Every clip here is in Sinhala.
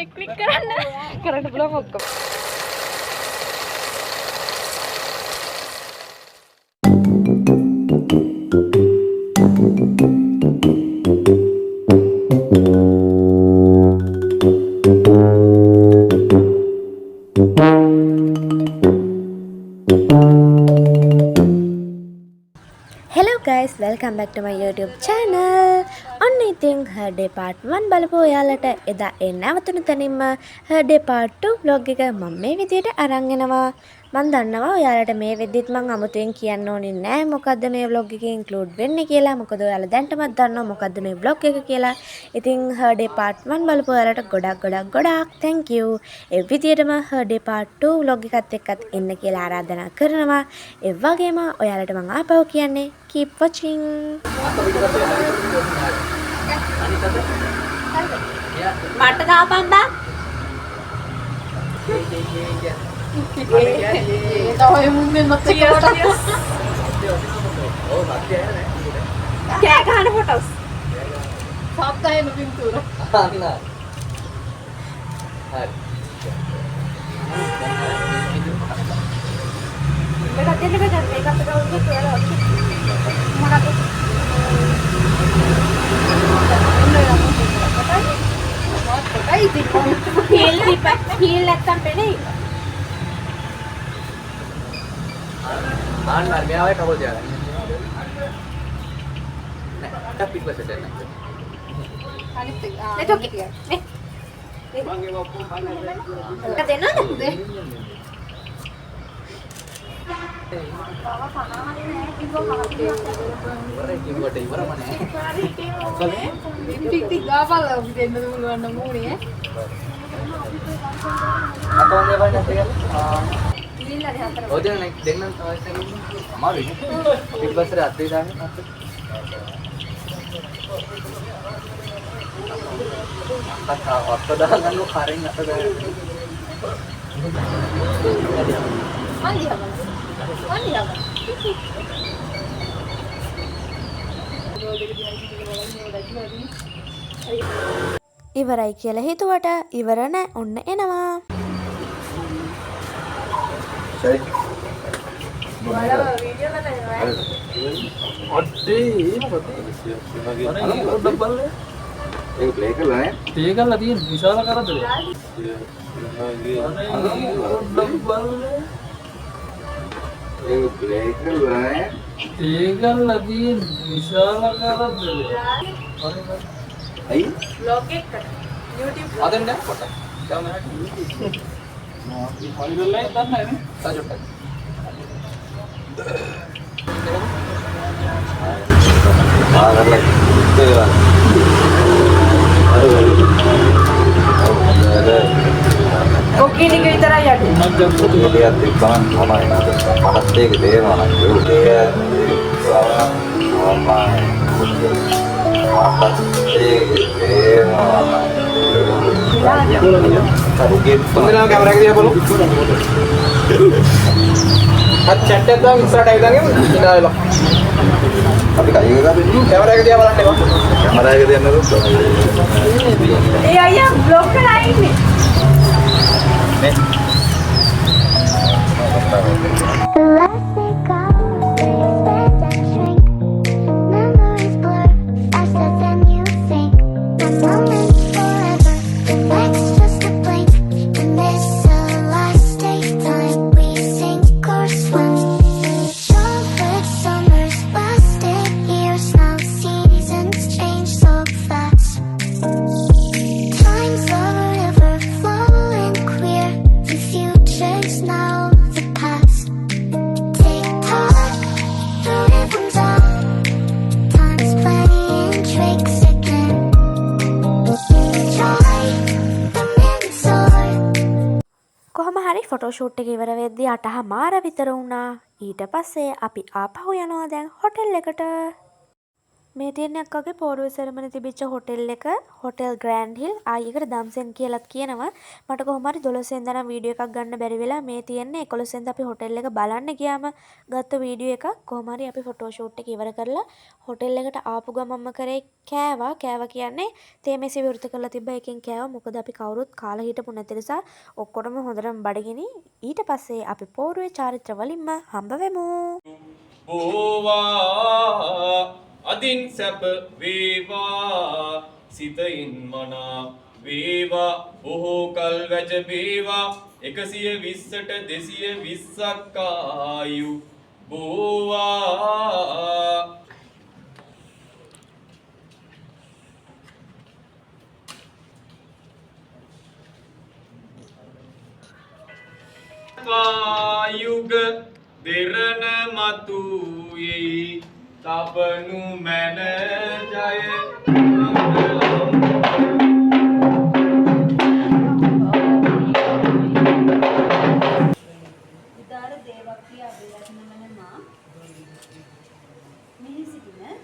क्लिक करන්න පුළුවන් ඔක්කොම. Hello guys, welcome back to my YouTube channel. ඔන්න ඉතින් her day part 1 බලපු ඔයාලට එදා නැවතුණු තැනින්ම her day part 2 vlog එක මම මේ විදියට අරන් එනවා. මම දන්නවා ඔයාලට මේ වෙද්දිත් මම අමුතුවෙන් කියන්න ඕනේ නෑ මොකද්ද මේ vlog එකේ include වෙන්නේ කියලා. මොකද ඔයාලා දැන්ටමත් දන්නවා මොකද්ද මේ vlog එක කියලා. ඉතින් her day part 1 බලපු ඔයාලට ගොඩක් thank you. ඒ විදියටම her day part 2 vlog එකත් එක්කත් ඉන්න කියලා ආරාධනා කරනවා. ඒ වගේම ඔයාලට මම ආපහු කියන්නේ keep watching. මට දාපන් බා. තවයි මුන්නේ මත කියලා. කෑ ගන්න ෆොටෝස්. සබ්දයි පින්තූර. අන්න. හරි. මේක දෙන්න බෑ මේක අපිට උදේ කියලා. මොනවද? Feel නැත්තම් පෙනේ. ආන්න මෙයාවේ කවුද තියාගන්න. නෑ ටප් පිටපස්සට එන්න. අනිත් එක. ඒක ඔකේ. මගේ ඔක්කොම බලන්න. ඒක දෙන්නද? ඉවරයි කියලා හිතුවට ඉවර නෑ ඔන්න එනවා. ඒක ප්ලේ කරලා නේ? ප්ලේ කරලා තියෙන විශාල කරදරයක්. ඒක ප්ලේ කරලා නේ? ප්ලේ කරලා තියෙන විශාල කරදරයක්. අයි vlog එකට YouTube අදෙන් දැන් කොට. කැමරාවට හරියල්ලයි දන්නේ නැහැ නේ. සාජොට්ටයි. ආගරලා ඉතේලා. කොකිනික විතරයි යටි. මම එළියත් එක්කම තමයි මනස් දෙක දේනවා නම් ඒ Pundilah kamera kita belum? Chat chat dong, Insta tag dong, ini loh. Tapi kayak gitu kan? Kamera kita apa nanti bang? Kamera kita yang dulu. iya vlog kan ini. Nih. Photoshoot එක ඉවර වෙද්දී 8:00 විතර වුණා. ඊට පස්සේ අපි ආපහු යනවා දැන් හොටෙල් එකට. මේ තියෙන අක්කගේ පෝරුවේ සෙරමනි තිබිච්ච හොටෙල් එක හොටෙල් ග්‍රෑන්ඩ් හිල් ආයෙකට දම්සෙන් කියලාත් කියනවා. මට කොහොම හරි 12 වෙනිදා නම් වීඩියෝ එකක් ගන්න බැරි වෙලා මේ තියෙන්නේ 11 වෙනිදා අපි හොටෙල් එක බලන්න ගියාම ගත්ත වීඩියෝ එකක්. කොහොම හරි අපි ෆොටෝ ෂූට් එක ඉවර කරලා හොටෙල් එකට ආපු ගමන්ම කරේ කෑවා කියන්නේ තේ මේසෙ විවෘත කරලා තිබ්බ එකෙන් කෑවා. මොකද අපි කවුරුත් කාලා හිටපු නැති නිසා ඔක්කොටම හොඳටම බඩගිනි. ඊට පස්සේ අපි පෝරුවේ චාරිත්‍ර වලින්ම හම්බ වෙමු. බෝවා අදින් සැප වේවා සිතින් මනා වේවා බොහෝ කල් වැජ වේවා 120ට 220ක් ආයු බෝවා කායුග දෙරණ මතු යයි තපනු මන ජය උදාර දේවක්‍රිය අභිරත්නමන මා මෙහි සිටින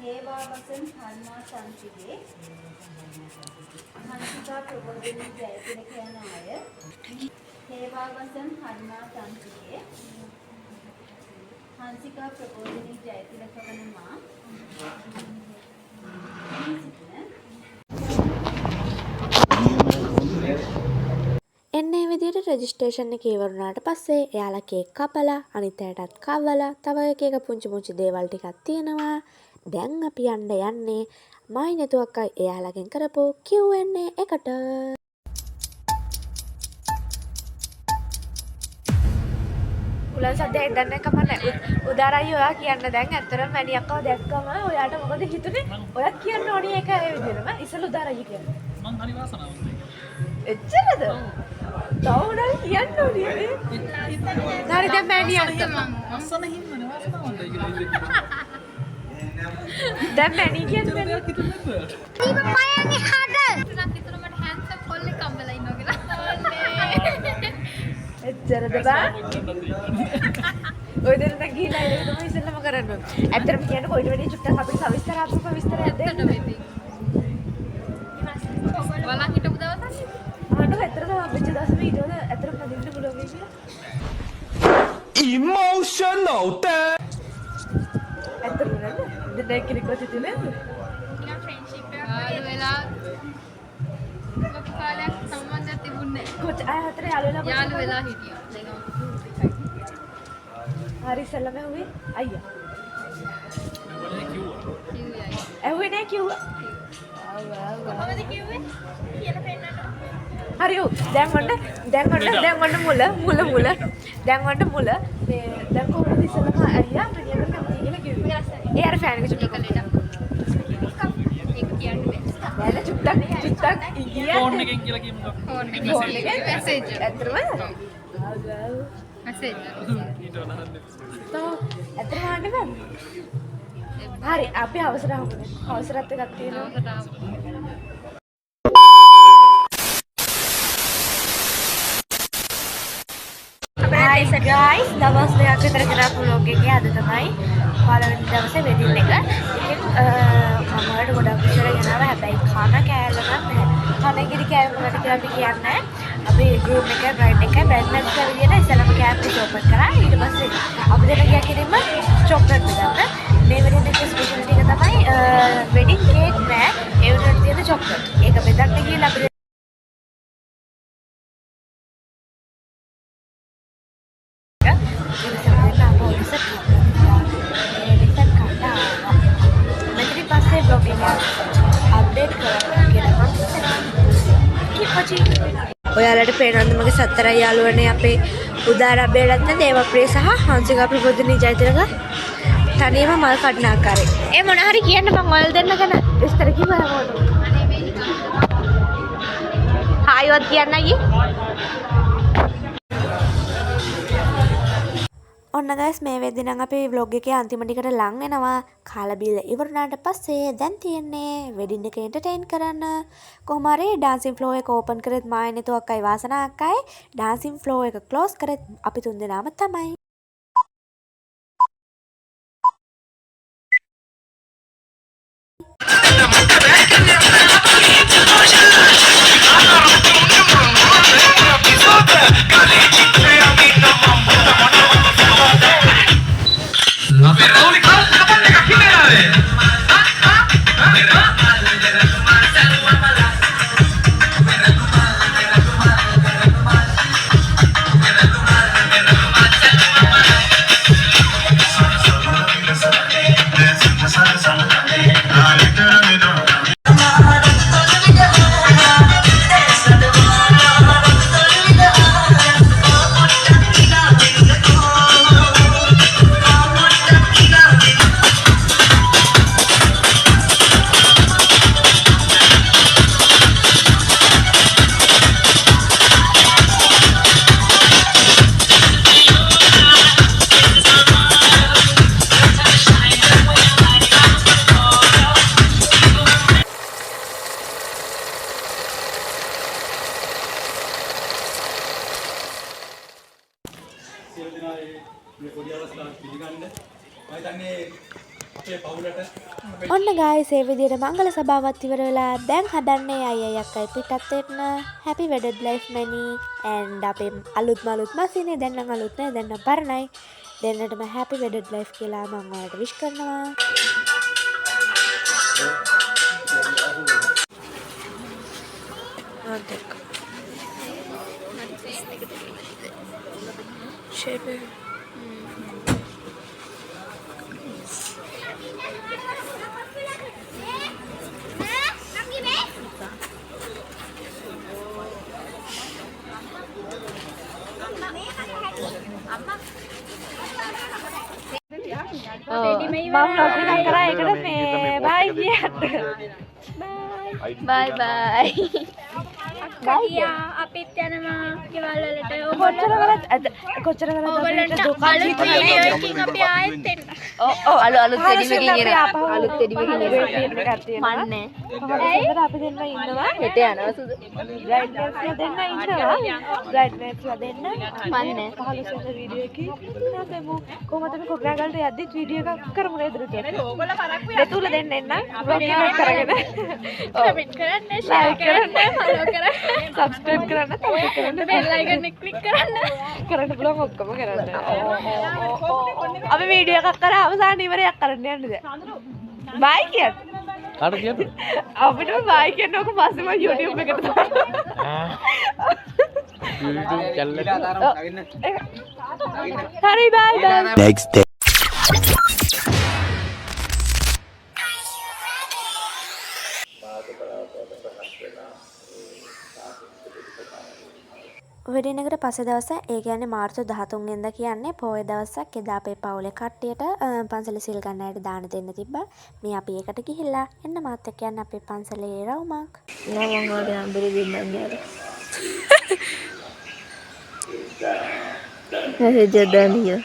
හේවාවසන් හර්මා සංචිගේ හංසිකා ප්‍රබෝධිනී ජයතිලක යන අය හේවාවසන් හර්මා සංචිගේ හංසිකා ප්‍රබෝධිනී ජයතිලක වන මා මෙහි සිටින එන්නේ විදියට රෙජිස්ට්‍රේෂන් එක ඉවරුනාට පස්සේ එයාලා කේක් කපලා අනිත් අයටත් කවලා තව එක පුංචි පුංචි දේවල් ටිකක් තියෙනවා. දැන් අපි යන්නේ මයි නතුවක්කයි එයාලගෙන් කරපු Q&A එකට. උලන් සද්දයක් දන්නේ කමන්නේ. උදාරයි ඔයා කියන්න දැන් ඇත්තටම මැණියක්ව දැක්කම ඔයාට මොකද හිතුනේ? ඔයා කියන්න ඕනේ ඒක ඒ විදිහටම. ඉස්සෙල්ලා උදාරයි කියන්නේ. මං හරි වාසනාවක්. එච්චරද? තවුණා කියන්න ඕනේ නේ. හරි දැන් මැණියක්ට අස්සන හින්නනේ වාසනාවන්තයි කියලා ඉන්නේ. දැන් මැණිය කියන්නේ ඉතින් මයන් එහාට තුනක් විතර මට හැන්ඩ්සම් කොල්ලෙක් අම්බලා ඉන්නවා කියලා. එච්චරද බා? ඔය දෙන්න ගිහලා ඒක තමයි ඉස්සෙල්ලාම කරන්න ඕනේ. ඇත්තටම කියන්න කොයිට වැඩි චුට්ටක් අපිට සවිස්තරාත්මක විස්තරයක් දෙන්න. බලන් හිටපු දවසක් අහන්න ඇත්තටම වෙච්ච දවසේ ඊට වල ඇත්තටම දෙන්න පුළුවන් වෙයි කියලා. emotional ඇත්තටම නේද? දෙන්න කෙනෙක් වචිතේ නේද? නිකන් ෆ්‍රෙන්ඩ්ෂිප් එකක් ආයෙ වෙලා ඔක කාලයක් සම්බන්ධයක් තිබුණේ කොච්ච අය හතර යාළුවලා නැහැ. යාළු වෙලා හිටියා. හරි ඉස්සෙල්ලාම ඇහුවේ අයියා. කිව්වා. ඇහුවේ නෑ කිව්වා. කොහොමද කිව්වේ? කියලා පෙන්නන්න. හරි ඔව් දැන් ඔන්න මුල දැන් ඔන්න මුල මේ දැන් කොහොමද ඉස්සෙල්ලාම අයියා මනියකට කැමති කියලා කිව්වේ. ඒ අර ෆෑන් එක චුට්ටක් ඒක කියන්නේ දැන් චුට්ටක් ඉගියා ෆෝන් එකෙන් කියලා කියමුකෝ. ෆෝන් එකේ මැසේජ් ඇත්තටම මැසේජ් ඊට වනහන්නේ. ඇත්තටම ආන්න බෑ. හරි අපි අවසර හමුනේ. අවසරත් එකක් තියෙනවා. Hi guys, දවස් දෙකක් විතර කරා vlog එකේ අද තමයි පළවෙනි දවසේ වෙඩින් එක. ඉතින් මම වලට ගොඩක් විතර ගෙනාවා. හැබැයි කන කෑල්ල නම් නැහැ. කන කිරි කෑම වලට කියලා අපි කියන්නේ. අපි group එක bright එක bad match කරලා විදියට ඉස්සලම කෑම ටික open කරා. ඊට පස්සේ අපි දෙන්න ගියා කිරීම chocolate බෙදන්න. මේ වෙඩින් එකේ ස්පෙෂල් ටික තමයි wedding cake නෑ. ඒ වුණාට තියෙන chocolate. ඒක බෙදන්න කියලා අපි ඔයාලට පේනවද මගේ සතරයි යාළුවනේ අපේ උදාර බේලත්න දේවප්‍රිය සහ හංසිකා ප්‍රබෝධිනී ජයතිලක තනියම මල් කඩන ආකාරය. ඒ මොන හරි කියන්න මං ඔයාලා දෙන්න ගැන විස්තර කිව්වා මොකද? හායිවත් කියන්න අයියේ. ඔන්න ගයිස් මේ වෙද්දි නම් අපි vlog එකේ අන්තිම ටිකට ලං වෙනවා. කාලා බීලා ඉවරුනාට පස්සේ දැන් තියෙන්නේ වෙඩින් එක එන්ටර්ටේන් කරන්න. කොහොම හරි ඩාන්සින් ෆ්ලෝ එක ඕපන් කරෙත් මායනේතු අක්කයි වාසනා අක්කයි ඩාන්සින් ෆ්ලෝ එක ක්ලෝස් කරෙත් අපි තුන්දෙනාම තමයි. මේ පොඩි අවස්ථාවක් පිළිගන්න. මම හිතන්නේ අපේ පවුලට ඔන්න ගායිස් ඒ විදිහට මංගල සභාවත් ඉවර වෙලා දැන් හදන්නේ අයියයි අක්කයි පිටත් වෙන්න happy wedded life many and අපේ අලුත් මසිනේ දැන් නම් අලුත් නෑ දැන් නම් පරණයි දෙන්නටම happy wedded life කියලා මම ඔයාලට wish කරනවා බයි බයි අපිත් යනවා ගෙවල් වලට ඔයගොල්ලන්ට අලුත් වීඩියෝ එකකින් අපි ආයෙත් එන්න අලුත් ටෙඩිමකින් එනවා. අලුත් ටෙඩිමකින් එනවා. මන්නේ අපි දෙන්න ඉන්නවා හෙට යනවා සුදු. බ්‍රයිඩ්මේඩ්ස්ලා දෙන්න ඉන්නවා බ්‍රයිඩ්මේඩ්ස්ලා දෙන්න මන්නේ 15 වෙනි වීඩියෝ එකේ නැතෙමු කොහොමද මේ කොග්‍රාගල්ට යද්දි වීඩියෝ එකක් කරමු නේද රුතිය ඕගොල්ලෝ පරක් වෙලා දෙතුල දෙන්න එන්න බ්ලොග් එකක් කරගෙන කමෙන්ට් කරන්න ෂෙයා කරන්න ෆලෝ කරන්න සබ්ස්ක්‍රයිබ් කරන්න කමෙන්ට් කරන්න බෙල් අයිකන් එක ක්ලික් කරන්න කරන්න පුළුවන් ඔක්කොම කරන්න අපි වීඩියෝ එකක් කරා අවසාන ඉවරයක් කරන්න යන්නද බයි කියන්න කාට කියද? අපිට බයි කියන්නකො පස්සෙම YouTube එකට YouTube channel එක. හරි බයි බයි Next day. වෙඩින් එකට පස්සේ දවස ඒ කියන්නේ මාර්තු 13 වෙනිදා කියන්නේ පොය දවසක් එදා අපේ පවුලේ කට්ටියට පන්සල සිල් ගන්න අයට දාන දෙන්න තිබ්බා. මේ අපි ඒකට ගිහිල්ලා එන්න මාත් එක්ක යන්න අපේ පන්සලේ රවුමක්. මම ඔයාලට අඹරි දෙන්නම් යාර. හරි ජදනිය.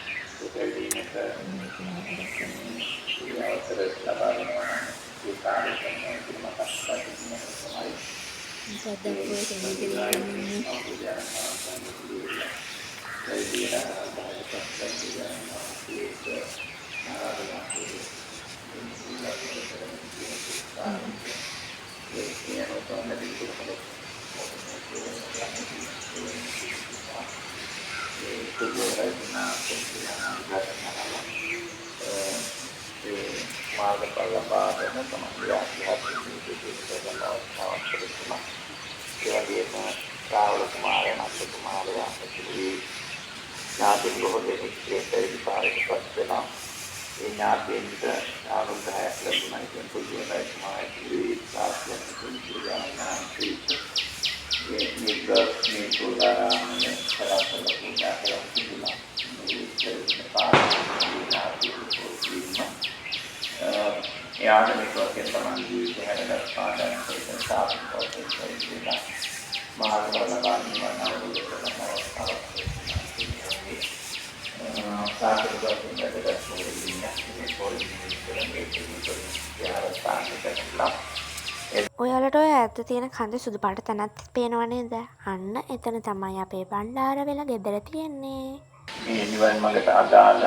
ඔයාලට ඔය ඇත්ත තියෙන කඳ සුදු පාට තැනක් පේනව නේද? අන්න එතන තමයි අපේ බණ්ඩාර වෙලා ගෙදර තියෙන්නේ. මේ නිවන් මාර්ගයට අදාළ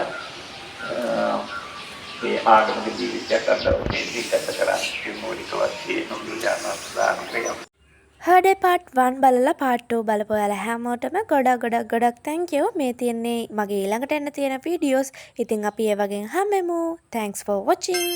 මේ ආගමික ජීවිතයක් අත්දැකීම් විකසත කරන්නේ මූලික වශයෙන් නොමිලන හර්ඩේ පාට් 1 බලලා පාට් 2 බලපු ඔයාලා හැමෝටම ගොඩක් thank you. මේ තියෙන්නේ මගේ ඊළඟට එන්න තියෙන වීඩියෝස්. ඉතින් අපි ඒ වගේ හැමෙමු. Thanks for watching.